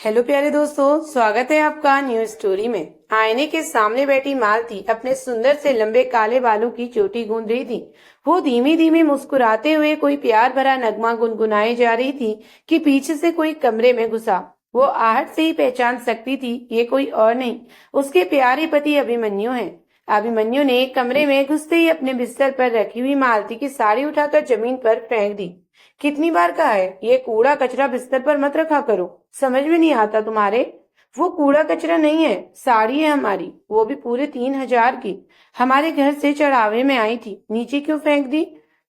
Hello प्यारे दोस्तों, स्वागत है आपका न्यू स्टोरी में। आईने के सामने बैठी मालती अपने सुंदर से लंबे काले बालों की चोटी गूंद रही थी। वो धीमी धीमी मुस्कुराते हुए कोई प्यार भरा नगमा गुनगुनाए जा रही थी कि पीछे से कोई कमरे में घुसा। वो आहट से ही पहचान सकती थी, ये कोई और नहीं, उसके प्यारे पति अभिमन्यु हैं। अभिमन्यु ने कमरे में घुसते ही अपने बिस्तर पर रखी हुई मालती की साड़ी उठाकर जमीन पर फेंक दी। कितनी बार कहा है, ये कूड़ा कचरा बिस्तर पर मत रखा करो, समझ में नहीं आता तुम्हारे? वो कूड़ा कचरा नहीं है, साड़ी है हमारी, वो भी पूरे 3,000 की। हमारे घर से चढ़ावे में आई थी, नीचे क्यों फेंक दी?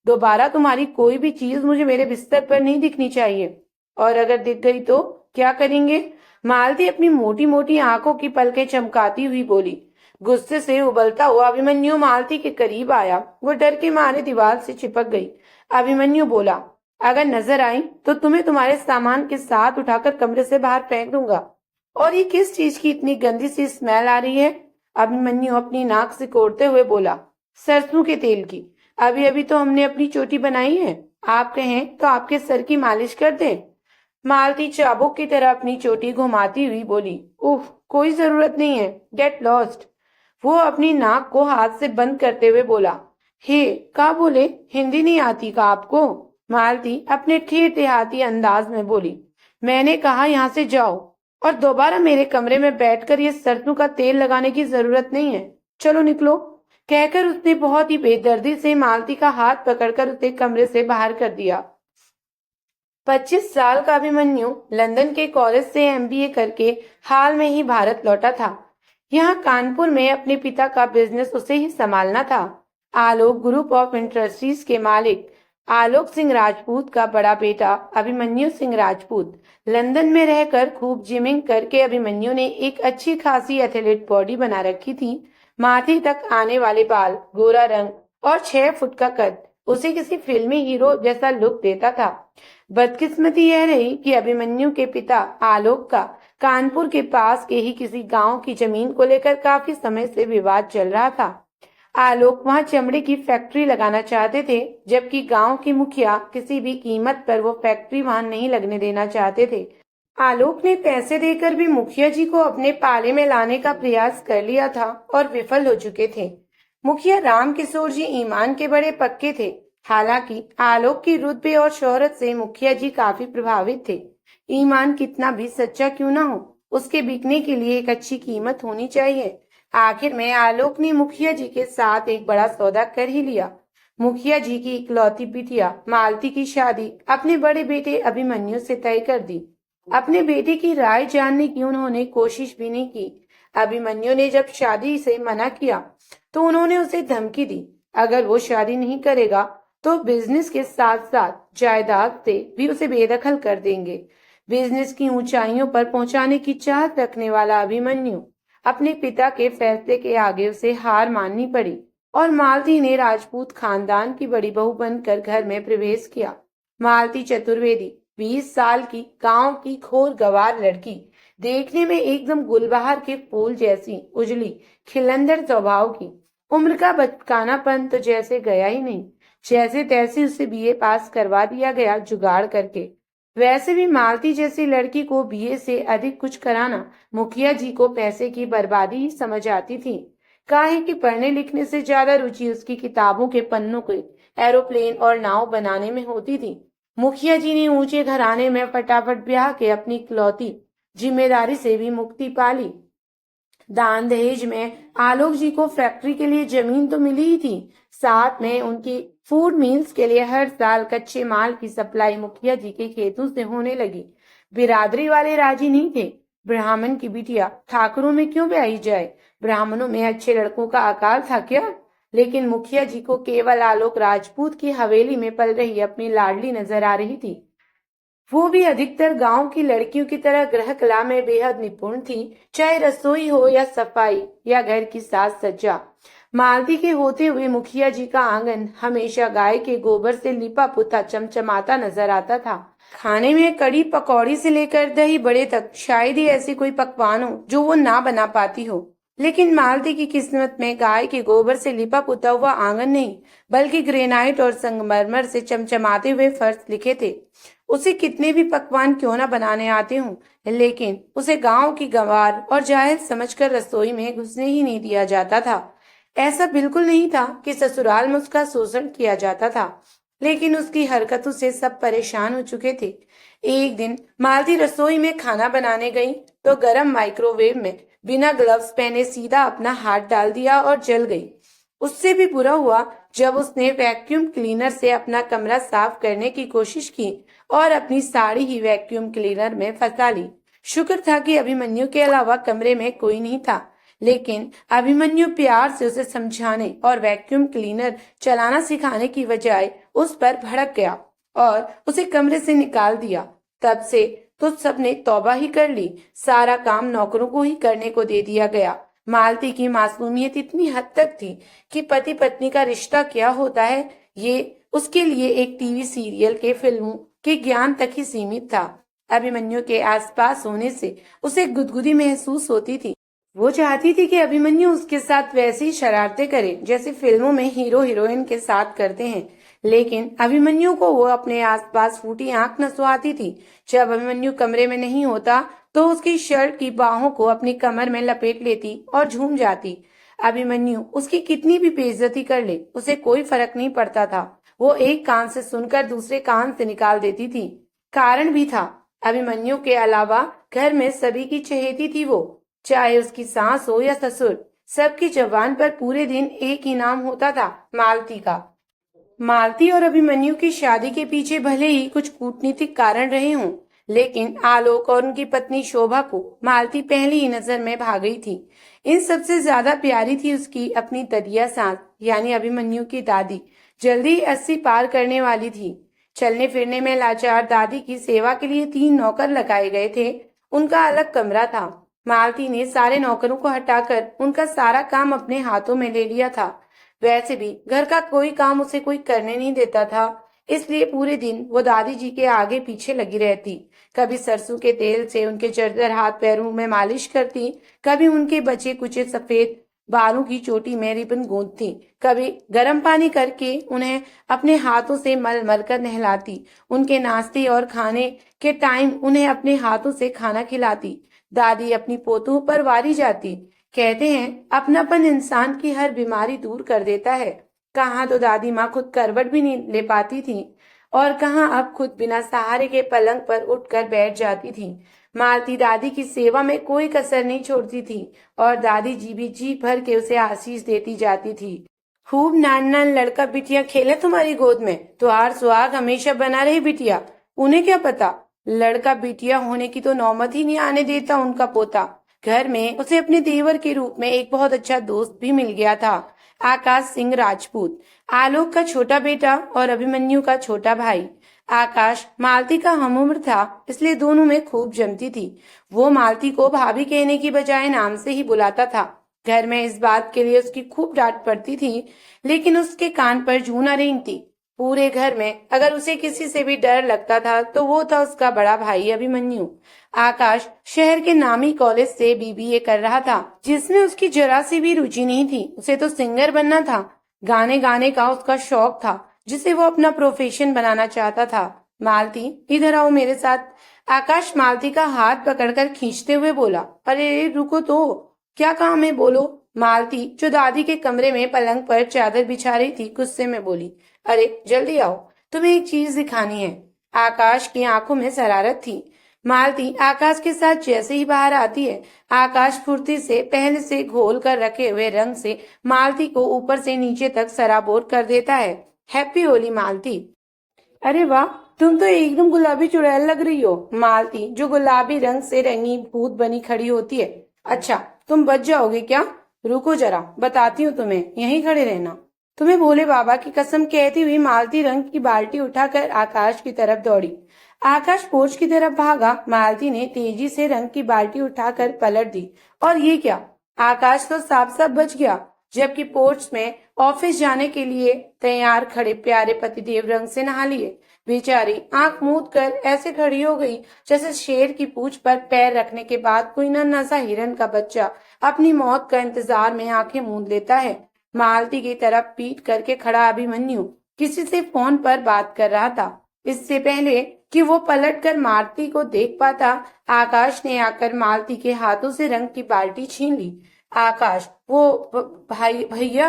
दोबारा तुम्हारी कोई भी चीज मुझे मेरे बिस्तर पर नहीं दिखनी चाहिए, और अगर दिख गई तो क्या करेंगे? मालती अपनी मोटी मोटी आंखों की पलकें चमकाती हुई बोली। गुस्से से उबलता हुआ अभिमन्यु मालती के करीब आया। वो डर के मारे दीवार से चिपक गई। अभिमन्यु बोला, अगर नजर आई तो तुम्हें तुम्हारे सामान के साथ उठाकर कमरे से बाहर फेंक दूंगा। और ये किस चीज की इतनी गंदी सी स्मेल आ रही है? अभिमन्यु अपनी नाक से कोड़ते हुए बोला, सरसों के तेल की। अभी अभी तो हमने अपनी चोटी बनाई है, आप कहें तो आपके सर की मालिश कर दें। मालती चाबुक की तरह अपनी चोटी घुमाती हुई बोली, उफ, कोई जरूरत नहीं है, गेट लॉस्ट। वो अपनी नाक को हाथ से बंद करते हुए बोला, हे का बोले, हिंदी नहीं आती का आपको? मालती अपने ठेठ देहाती अंदाज में बोली, मैंने कहा यहाँ से जाओ, और दोबारा मेरे कमरे में बैठकर ये सरसों का तेल लगाने की जरूरत नहीं है, चलो निकलो। कहकर उसने बहुत ही बेदर्दी से मालती का हाथ पकड़कर उसे कमरे से बाहर कर दिया। 25 साल का अभिमन्यु लंदन के कॉलेज से एमबीए करके हाल में ही भारत लौटा था। यहाँ कानपुर में अपने पिता का बिजनेस उसे ही संभालना था। आलोक ग्रुप ऑफ इंडस्ट्रीज के मालिक आलोक सिंह राजपूत का बड़ा बेटा अभिमन्यु सिंह राजपूत लंदन में रहकर खूब जिमिंग करके अभिमन्यु ने एक अच्छी खासी एथलीट बॉडी बना रखी थी। माथे तक आने वाले बाल, गोरा रंग और 6 फुट का कद उसे किसी फिल्मी हीरो जैसा लुक देता था। बदकिस्मती यह रही कि अभिमन्यु के पिता आलोक का कानपुर के पास के ही किसी गांव की जमीन को लेकर काफी समय से विवाद चल रहा था। आलोक वहां चमड़े की फैक्ट्री लगाना चाहते थे, जबकि गांव के मुखिया किसी भी कीमत पर वो फैक्ट्री वहां नहीं लगने देना चाहते थे। आलोक ने पैसे देकर भी मुखिया जी को अपने पाले में लाने का प्रयास कर लिया था और विफल हो चुके थे। मुखिया राम किशोर जी ईमान के बड़े पक्के थे। हालांकि आलोक की रुतबे और शोहरत से मुखिया जी काफी प्रभावित थे। ईमान कितना भी सच्चा क्यों ना हो, उसके बिकने के लिए एक अच्छी कीमत होनी चाहिए। आखिर में आलोक ने मुखिया जी के साथ एक बड़ा सौदा कर ही लिया। मुखिया जी की इकलौती बिटिया मालती की शादी अपने बड़े बेटे अभिमन्यु से तय कर दी। अपने बेटे की राय जानने की उन्होंने कोशिश भी नहीं की। अभिमन्यु ने जब शादी से मना किया तो उन्होंने उसे धमकी दी, अगर वो शादी नहीं करेगा तो बिजनेस के साथ साथ जायदाद से भी उसे बेदखल कर देंगे। बिजनेस की ऊंचाइयों पर पहुंचाने की चाहत रखने वाला अभिमन्यु अपने पिता के फैसले के आगे उसे हार माननी पड़ी और मालती ने राजपूत खानदान की बड़ी बहू बनकर घर में प्रवेश किया। मालती चतुर्वेदी 20 साल की गांव की खोर गवार लड़की, देखने में एकदम गुलबहार के फूल जैसी उजली खिलंदर स्वभाव की। उम्र का बचकानापन तो जैसे गया ही नहीं, जैसे तैसे उसे बीए पास करवा दिया गया जुगाड़ करके। वैसे भी मालती जैसी लड़की को बीए से अधिक कुछ कराना मुखिया जी को पैसे की बर्बादी ही समझ आती थी। काहे कि पढ़ने लिखने से ज्यादा रुचि उसकी किताबों के पन्नों के एरोप्लेन और नाव बनाने में होती थी। मुखिया जी ने ऊंचे घराने में फटाफट ब्याह के अपनी इकलौती जिम्मेदारी से भी मुक्ति पाली। दान दहेज में आलोक जी को फैक्ट्री के लिए जमीन तो मिली ही थी, साथ में उनकी फूड मिल्स के लिए हर साल कच्चे माल की सप्लाई मुखिया जी के खेतों से होने लगी। बिरादरी वाले राजी नहीं थे। ब्राह्मण की बिटिया ठाकुरों में क्यों ब्याही जाए? ब्राह्मणों में अच्छे लड़कों का अकाल था क्या? लेकिन मुखिया जी को केवल आलोक राजपूत की हवेली में पल रही अपनी लाडली नजर आ रही थी। वो भी अधिकतर गांव की लड़कियों की तरह गृह कला में बेहद निपुण थी, चाहे रसोई हो या सफाई या घर की साज सज्जा। मालती के होते हुए मुखिया जी का आंगन हमेशा गाय के गोबर से लिपा पुता चमचमाता नजर आता था। खाने में कड़ी पकौड़ी से लेकर दही बड़े तक शायद ही ऐसी कोई पकवान हो जो वो ना बना पाती हो। लेकिन मालती की किस्मत में गाय के गोबर से लिपा पुता हुआ आंगन नहीं, बल्कि ग्रेनाइट और संगमरमर से चमचमाते हुए फर्श लिखे थे। उसे कितने भी पकवान क्यों ना बनाने आते हों, लेकिन उसे गांव की गंवार और जाहिल समझकर रसोई में घुसने ही नहीं दिया जाता था। ऐसा बिल्कुल नहीं था कि ससुराल में उसका शोषण किया जाता था, लेकिन उसकी हरकतों से सब परेशान हो चुके थे। एक दिन मालती रसोई में खाना बनाने गई तो गरम माइक्रोवेव में बिना ग्लव्स पहने सीधा अपना हाथ डाल दिया और जल गई। उससे भी बुरा हुआ जब उसने वैक्यूम क्लीनर से अपना कमरा साफ करने की कोशिश की और अपनी साड़ी ही वैक्यूम क्लीनर में फंसा ली। शुक्र था कि अभिमन्यु के अलावा कमरे में कोई नहीं था, लेकिन अभिमन्यु प्यार से उसे समझाने और वैक्यूम क्लीनर चलाना सिखाने की बजाय उस पर भड़क गया और उसे कमरे से निकाल दिया। तब से तो सबने तौबा ही कर ली, सारा काम नौकरों को ही करने को दे दिया गया। मालती की मासूमियत इतनी हद तक थी कि पति पत्नी का रिश्ता क्या होता है ये उसके लिए एक टीवी सीरियल के फिल्मों के ज्ञान तक ही सीमित था। अभिमन्यु के आसपास होने से उसे गुदगुदी महसूस होती थी। वो चाहती थी कि अभिमन्यु उसके साथ वैसी ही शरारतें करे जैसे फिल्मों में हीरो हीरोइन के साथ करते हैं, लेकिन अभिमन्यु को वो अपने आसपास फूटी आंख न सुहाती थी। जब अभिमन्यु कमरे में नहीं होता तो उसकी शर्ट की बाहों को अपनी कमर में लपेट लेती और झूम जाती। अभिमन्यु उसकी कितनी भी बेइज्जती कर ले उसे कोई फर्क नहीं पड़ता था। वो एक कान से सुनकर दूसरे कान से निकाल देती थी। कारण भी था, अभिमन्यु के अलावा घर में सभी की चहेती थी वो, चाहे उसकी सास हो या ससुर। सबकी जबान पर पूरे दिन एक ही नाम होता था, मालती का। मालती और अभिमन्यु की शादी के पीछे भले ही कुछ कूटनीतिक कारण रहे हों, लेकिन आलोक और उनकी पत्नी शोभा को मालती पहली ही नजर में भा गई थी। इन सबसे ज्यादा प्यारी थी उसकी अपनी ददिया सास यानी अभिमन्यु की दादी। जल्दी 80 पार करने वाली थी। चलने फिरने में लाचार दादी की सेवा के लिए 3 नौकर लगाए गए थे। उनका अलग कमरा था। मालती ने सारे नौकरों को हटाकर उनका सारा काम अपने हाथों में ले लिया था। वैसे भी घर का कोई काम उसे कोई करने नहीं देता था, इसलिए पूरे दिन वो दादी जी के आगे पीछे लगी रहती। कभी सरसों के तेल से उनके जर्जर हाथ पैरों में मालिश करती, कभी उनके बचे कुचे सफेद बालों की चोटी में रिबन गूंथती, कभी गर्म पानी करके उन्हें अपने हाथों से मल मल कर नहलाती, उनके नाश्ते और खाने के टाइम उन्हें अपने हाथों से खाना खिलाती। दादी अपनी पोतों पर वारी जाती। कहते हैं अपनापन इंसान की हर बीमारी दूर कर देता है। कहाँ तो दादी माँ खुद करवट भी नहीं ले पाती थी और कहाँ अब खुद बिना सहारे के पलंग पर उठकर बैठ जाती थी। मालती दादी की सेवा में कोई कसर नहीं छोड़ती थी और दादी जी भी जी भर के उसे आशीष देती जाती थी। खूब नान नान लड़का बिटिया खेले तुम्हारी गोद में, तुहार सुहाग हमेशा बना रहे बिटिया। उन्हें क्या पता, लड़का बिटिया होने की तो नौबत ही नहीं आने देता उनका पोता। घर में उसे अपने देवर के रूप में एक बहुत अच्छा दोस्त भी मिल गया था, आकाश सिंह राजपूत, आलोक का छोटा बेटा और अभिमन्यु का छोटा भाई। आकाश मालती का हमउम्र था, इसलिए दोनों में खूब जमती थी। वो मालती को भाभी कहने की बजाय नाम से ही बुलाता था। घर में इस बात के लिए उसकी खूब डांट पड़ती थी, लेकिन उसके कान पर जूं न रेंगती। पूरे घर में अगर उसे किसी से भी डर लगता था तो वो था उसका बड़ा भाई अभिमन्यु। आकाश शहर के नामी कॉलेज से बीबीए कर रहा था, जिसमें उसकी जरा सी भी रुचि नहीं थी। उसे तो सिंगर बनना था। गाने गाने का उसका शौक था, जिसे वो अपना प्रोफेशन बनाना चाहता था। मालती, इधर आओ मेरे साथ। आकाश मालती का हाथ पकड़कर खींचते हुए बोला। अरे रुको तो, क्या काम है बोलो। मालती, जो दादी के कमरे में पलंग पर चादर बिछा रही थी, गुस्से में बोली। अरे जल्दी आओ, तुम्हें एक चीज दिखानी है। आकाश की आंखों में शरारत थी। मालती आकाश के साथ जैसे ही बाहर आती है, आकाश फुर्ती से पहले से घोल कर रखे हुए रंग से मालती को ऊपर से नीचे तक सराबोर कर देता है। हैप्पी होली मालती। अरे वाह, तुम तो एकदम गुलाबी चुड़ैल लग रही हो। मालती, जो गुलाबी रंग से रंगी भूत बनी खड़ी होती है। अच्छा, तुम बच जाओगे क्या? रुको जरा, बताती हूँ तुम्हें, यहीं खड़े रहना। तुम्हें भोले बाबा की कसम कहती हुई मालती रंग की बाल्टी उठाकर आकाश की तरफ दौड़ी। आकाश पोर्च की तरफ भागा। मालती ने तेजी से रंग की बाल्टी उठाकर पलट दी। और ये क्या, आकाश तो साफ साफ बच गया, जबकि पोर्च में ऑफिस जाने के लिए तैयार खड़े प्यारे पतिदेव रंग से नहा लिए। बेचारी आंख मूंद कर ऐसे खड़ी हो गई जैसे शेर की पूंछ पर पैर रखने के बाद कोई नन्हा सा हिरन का बच्चा अपनी मौत का इंतजार में आंखें मूंद लेता है। मालती की तरफ पीठ करके खड़ा अभिमन्यु किसी से फोन पर बात कर रहा था। इससे पहले कि वो पलटकर मालती को देख पाता। आकाश ने आकर मालती के हाथों से रंग की बाल्टी छीन ली। आकाश, भाई भैया,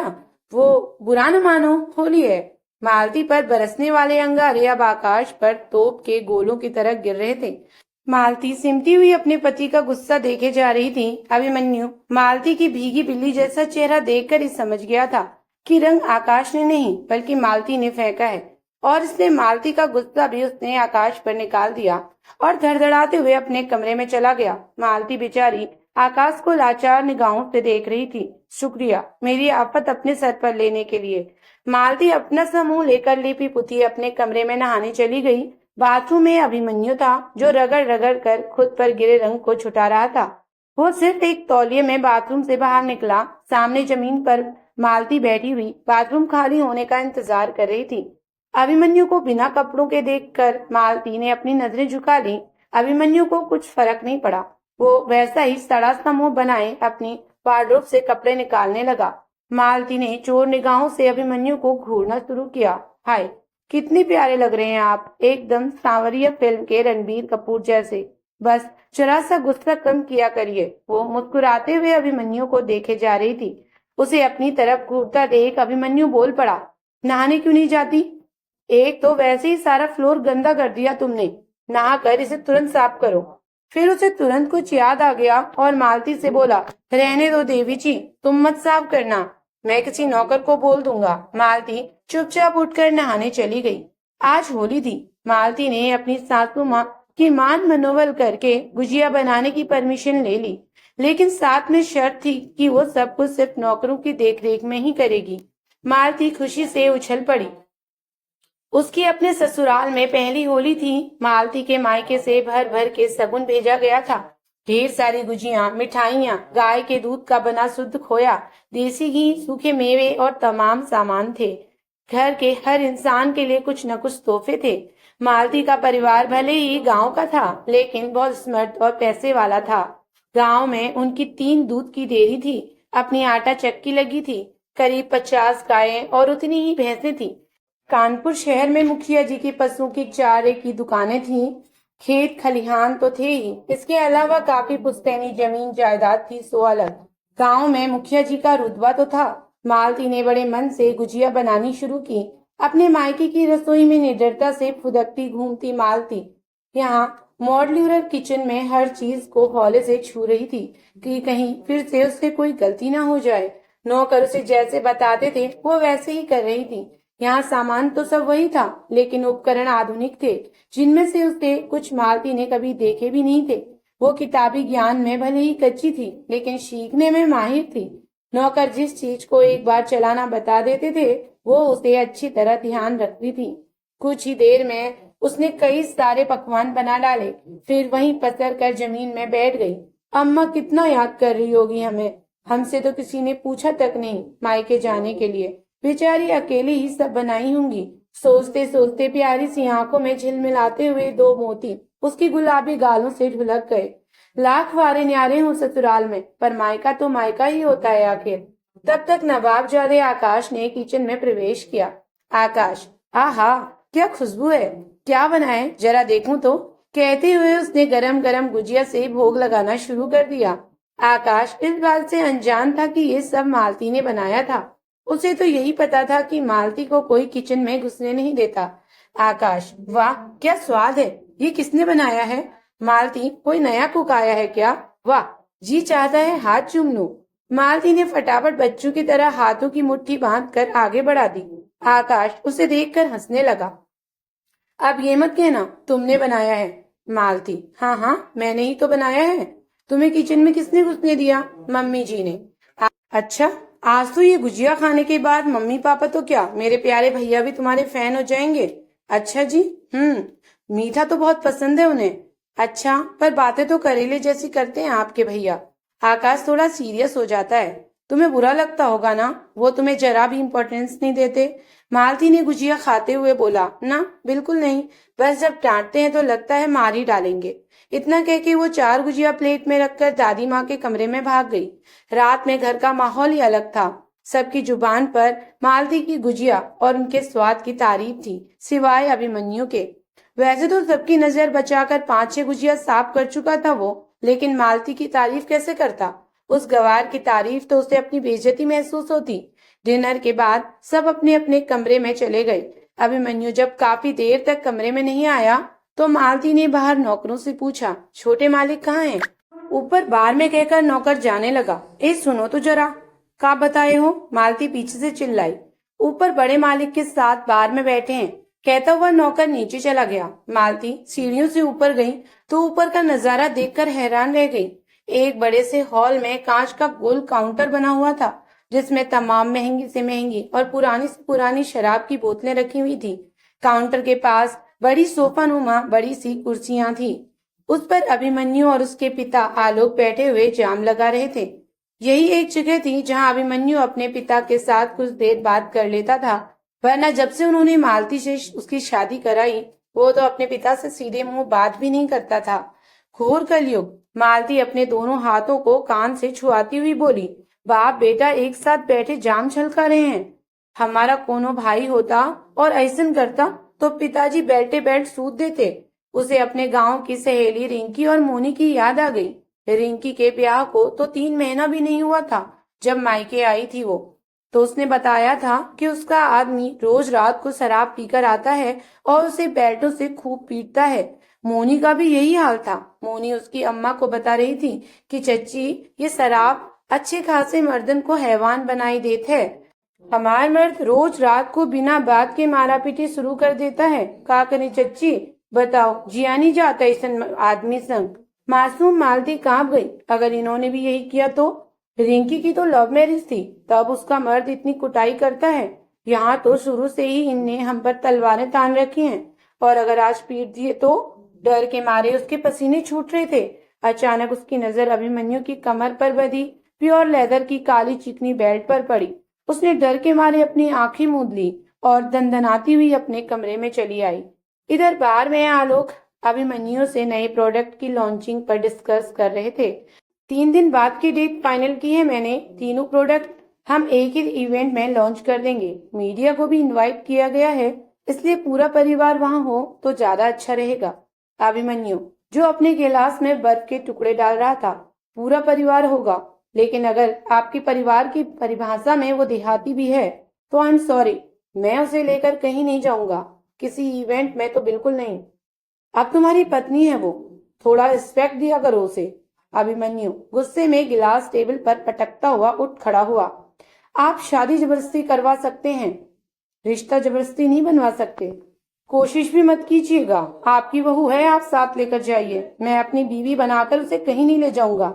वो बुरा न मानो, होली है। मालती पर बरसने वाले अंगारे अब आकाश पर तोप के गोलों की तरह गिर रहे थे। मालती सिमटी हुई अपने पति का गुस्सा देखे जा रही थी। अभिमन्यु मालती की भीगी बिल्ली जैसा चेहरा देखकर ही समझ गया था कि रंग आकाश ने नहीं बल्कि मालती ने फेंका है, और इसलिए मालती का गुस्सा भी उसने आकाश पर निकाल दिया और धड़धड़ाते हुए अपने कमरे में चला गया। मालती बेचारी आकाश को लाचार निगाहों से देख रही थी। शुक्रिया मेरी आफत अपने सर पर लेने के लिए। मालती अपना समूह लेकर लिपि पुती अपने कमरे में नहाने चली गई। बाथरूम में अभिमन्यु था, जो रगड़ रगड़ कर खुद पर गिरे रंग को छुटा रहा था। वो सिर्फ एक तौलिए में बाथरूम से बाहर निकला। सामने जमीन पर मालती बैठी हुई बाथरूम खाली होने का इंतजार कर रही थी। अभिमन्यु को बिना कपड़ों के देखकर मालती ने अपनी नजरें झुका ली। अभिमन्यु को कुछ फर्क नहीं पड़ा। वो वैसा ही सड़ा सा मुंह बनाए अपनी वार्डरोब से कपड़े निकालने लगा। मालती ने चोर निगाहों से अभिमन्यु को घूरना शुरू किया। हाय, कितने प्यारे लग रहे हैं आप, एकदम सांवरिया फिल्म के रणबीर कपूर जैसे। बस जरा सा गुस्सा कम किया करिए। वो मुस्कुराते हुए अभिमन्यु को देखे जा रही थी। उसे अपनी तरफ घूरता देख अभिमन्यु बोल पड़ा, नहाने क्यों नहीं जाती? एक तो वैसे ही सारा फ्लोर गंदा कर दिया तुमने, नहा कर इसे तुरंत साफ करो। फिर उसे तुरंत कुछ याद आ गया और मालती से बोला, रहने दो देवी जी, तुम मत साफ करना, मैं किसी नौकर को बोल दूंगा। मालती चुपचाप उठकर नहाने चली गई। आज होली थी। मालती ने अपनी सासू माँ की मान मनोबल करके गुजिया बनाने की परमिशन ले ली, लेकिन साथ में शर्त थी कि वो सब कुछ सिर्फ नौकरों की देखरेख में ही करेगी। मालती खुशी से उछल पड़ी। उसकी अपने ससुराल में पहली होली थी। मालती के मायके से भर भर के सगुन भेजा गया था। ढेर सारी गुजियां, मिठाइयां, गाय के दूध का बना शुद्ध खोया, देसी घी, सूखे मेवे और तमाम सामान थे। घर के हर इंसान के लिए कुछ न कुछ तोहफे थे। मालती का परिवार भले ही गांव का था, लेकिन बहुत स्मर्थ और पैसे वाला था। गांव में उनकी 3 दूध की डेयरी थी, अपनी आटा चक्की लगी थी, करीब 50 गायें और उतनी ही भैंसें थी। कानपुर शहर में मुखिया जी के पशुओं की चारे की दुकानें थीं। खेत खलिहान तो थे ही, इसके अलावा काफी पुश्तैनी जमीन जायदाद थी सो अलग। गांव में मुखिया जी का रुतबा तो था। मालती ने बड़े मन से गुजिया बनानी शुरू की। अपने मायके की रसोई में निडरता से फुदकती घूमती मालती यहाँ मॉड्यूलर किचन में हर चीज को हौले से छू रही थी कि कहीं फिर से उससे कोई गलती ना हो जाए। नौकर उसे जैसे बताते थे वो वैसे ही कर रही थी। यहाँ सामान तो सब वही था, लेकिन उपकरण आधुनिक थे, जिनमें से उसके कुछ मालती ने कभी देखे भी नहीं थे। वो किताबी ज्ञान में भले ही कच्ची थी, लेकिन सीखने में माहिर थी। नौकर जिस चीज को एक बार चलाना बता देते थे, वो उसे अच्छी तरह ध्यान रखती थी। कुछ ही देर में उसने कई सारे पकवान बना डाले, फिर वहीं पसर कर जमीन में बैठ गई। अम्मा कितना याद कर रही होगी हमें, हमसे तो किसी ने पूछा तक नहीं मायके जाने के लिए। बेचारी अकेली ही सब बनाई होंगी। सोचते सोचते प्यारी सी आंखों में झिलमिलाते हुए 2 मोती उसकी गुलाबी गालों से ढुलक गए। लाख वारे न्यारे हो ससुराल में, पर मायका तो मायका ही होता है आखिर। तब तक नवाबजादे आकाश ने किचन में प्रवेश किया। आकाश, आहा क्या खुशबू है, क्या बनाए जरा देखूं तो, कहते हुए उसने गरम गरम गुजिया से भोग लगाना शुरू कर दिया। आकाश इस बात से अनजान था कि ये सब मालती ने बनाया था। उसे तो यही पता था कि मालती को कोई किचन में घुसने नहीं देता। आकाश, वाह क्या स्वाद है, ये किसने बनाया है? मालती, कोई नया कुक आया है क्या? वाह, जी चाहता है हाथ चूम लूं। मालती ने फटाफट बच्चों की तरह हाथों की मुट्ठी बांधकर आगे बढ़ा दी। आकाश उसे देखकर हंसने लगा। अब ये मत कहना तुमने बनाया है। मालती, हाँ हाँ मैंने ही तो बनाया है। तुम्हें किचन में किसने घुसने दिया? मम्मी जी ने। अच्छा, आज तो ये गुजिया खाने के बाद मम्मी पापा तो क्या, मेरे प्यारे भैया भी तुम्हारे फैन हो जाएंगे। अच्छा जी, मीठा तो बहुत पसंद है उन्हें। अच्छा, पर बातें तो करेले जैसी करते हैं आपके भैया। आकाश थोड़ा सीरियस हो जाता है। तुम्हें बुरा लगता होगा ना, वो तुम्हें जरा भी इम्पोर्टेंस नहीं देते। मालती ने गुजिया खाते हुए बोला, ना बिल्कुल नहीं, बस जब डांटते हैं तो लगता है मार ही डालेंगे। इतना कह के वो 4 गुजिया प्लेट में रखकर दादी माँ के कमरे में भाग गई। रात में घर का माहौल ही अलग था। सबकी जुबान पर मालती की गुजिया और उनके स्वाद की तारीफ थी, सिवाय अभिमन्यु के। वैसे तो सबकी नजर बचाकर 5-6 गुजिया साफ कर चुका था वो, लेकिन मालती की तारीफ कैसे करता। उस गवार की तारीफ तो उसे अपनी बेइज्जती महसूस होती। डिनर के बाद सब अपने अपने कमरे में चले गए। अभिमन्यु जब काफी देर तक कमरे में नहीं आया तो मालती ने बाहर नौकरों से पूछा, छोटे मालिक कहाँ हैं? ऊपर बार में कहकर नौकर जाने लगा। सुनो तो जरा, का बताए हो? मालती पीछे से चिल्लाई। ऊपर बड़े मालिक के साथ बार में बैठे हैं, कहता हुआ नौकर नीचे चला गया। मालती सीढ़ियों से ऊपर गई तो ऊपर का नजारा देखकर हैरान रह गई। एक बड़े से हॉल में कांच का गोल काउंटर बना हुआ था, जिसमें तमाम महंगी से महंगी और पुरानी से पुरानी शराब की बोतलें रखी हुई थी। काउंटर के पास बड़ी सोफा नुमा बड़ी सी कुर्सियां थी। उस पर अभिमन्यु और उसके पिता आलोक बैठे हुए जाम लगा रहे थे। यही एक जगह थी जहां अभिमन्यु अपने पिता के साथ कुछ देर बात कर लेता था, वरना जब से उन्होंने मालती से उसकी शादी कराई वो तो अपने पिता से सीधे मुंह बात भी नहीं करता था। घोर कलयुग। मालती अपने दोनों हाथों को कान से छुआती हुई बोली, बाप बेटा एक साथ बैठे जाम छलका रहे हैं। हमारा कोनो भाई होता और ऐसन करता तो पिताजी बैठे बैठ सूत देते। उसे अपने गांव की सहेली रिंकी और मोनी की याद आ गई। रिंकी के ब्याह को तो 3 महीना भी नहीं हुआ था जब मायके आई थी वो, तो उसने बताया था कि उसका आदमी रोज रात को शराब पीकर आता है और उसे बेल्टों से खूब पीटता है। मोनी का भी यही हाल था। मोनी उसकी अम्मा को बता रही थी कि चच्ची, ये शराब अच्छे खासे मर्दन को हैवान बनाई देते है। हमार मर्द रोज रात को बिना बात के मारा पीटी शुरू कर देता है। का करे चच्ची, बताओ, जिया नहीं जाता इस आदमी संग। मासूम मालती कांप गई। अगर इन्होंने भी यही किया तो? रिंकी की तो लव मैरिज थी, तब उसका मर्द इतनी कुटाई करता है। यहाँ तो शुरू से ही इनने हम पर तलवारें तान रखी हैं, और अगर आज पीट दिए तो? डर के मारे उसके पसीने छूट रहे थे। अचानक उसकी नजर अभिमन्यु की कमर पर बंधी प्योर लेदर की काली चिकनी बेल्ट पर पड़ी। उसने डर के मारे अपनी आंखें मूंद ली और दंदनाती हुई अपने कमरे में चली आई। इधर बार में आलोक अभिमन्यु से नए प्रोडक्ट की लॉन्चिंग पर डिस्कस कर रहे थे। 3 दिन बाद की डेट फाइनल की है मैंने। तीनों प्रोडक्ट हम एक ही इवेंट में लॉन्च कर देंगे। मीडिया को भी इनवाइट किया गया है, इसलिए पूरा परिवार वहां हो तो ज्यादा अच्छा रहेगा। अभिमन्यु, जो अपने गिलास में बर्फ के टुकड़े डाल रहा था, पूरा परिवार होगा, लेकिन अगर आपके परिवार की परिभाषा में वो देहाती भी है तो आई एम सॉरी, मैं उसे लेकर कहीं नहीं जाऊंगा। किसी इवेंट में तो बिल्कुल नहीं। अब तुम्हारी पत्नी है वो, थोड़ा रिस्पेक्ट दिया करो उसे। अभिमन्यु गुस्से में गिलास टेबल पर पटकता हुआ उठ खड़ा हुआ। आप शादी जबरदस्ती करवा सकते हैं, रिश्ता जबरदस्ती नहीं बनवा सकते। कोशिश भी मत कीजिएगा। आपकी बहू है, आप साथ लेकर जाइए। मैं अपनी बीवी बनाकर उसे कहीं नहीं ले जाऊंगा।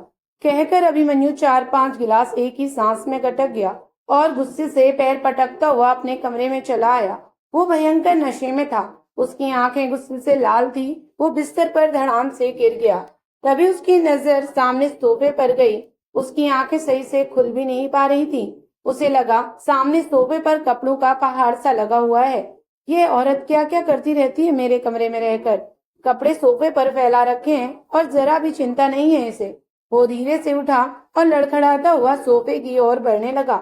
कहकर अभिमन्यु 4-5 गिलास एक ही सांस में गटक गया और गुस्से से पैर पटकता हुआ अपने कमरे में चला आया। वो भयंकर नशे में था। उसकी आंखें गुस्से से लाल थी। वो बिस्तर पर धड़ाम से गिर गया। तभी उसकी नजर सामने सोफे पर गई। उसकी आंखें सही से खुल भी नहीं पा रही थी। उसे लगा सामने सोफे पर कपड़ों का पहाड़ सा लगा हुआ है। ये औरत क्या क्या करती रहती है मेरे कमरे में रहकर। कपड़े सोफे पर फैला रखे हैं और जरा भी चिंता नहीं है इसे। वो धीरे से उठा और लड़खड़ाता हुआ सोफे की ओर बढ़ने लगा।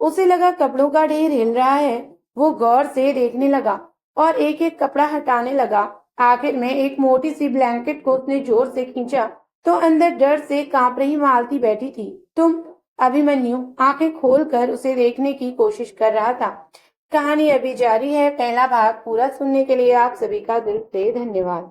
उसे लगा कपड़ों का ढेर हिल रहा है। वो गौर से देखने लगा और एक एक कपड़ा हटाने लगा। आखिर में एक मोटी सी ब्लैंकेट को उसने जोर से खींचा तो अंदर डर से कांप रही मालती बैठी थी। तुम? अभिमन्यु आंखें खोलकर उसे देखने की कोशिश कर रहा था। कहानी अभी जारी है। पहला भाग पूरा सुनने के लिए आप सभी का दिल से धन्यवाद।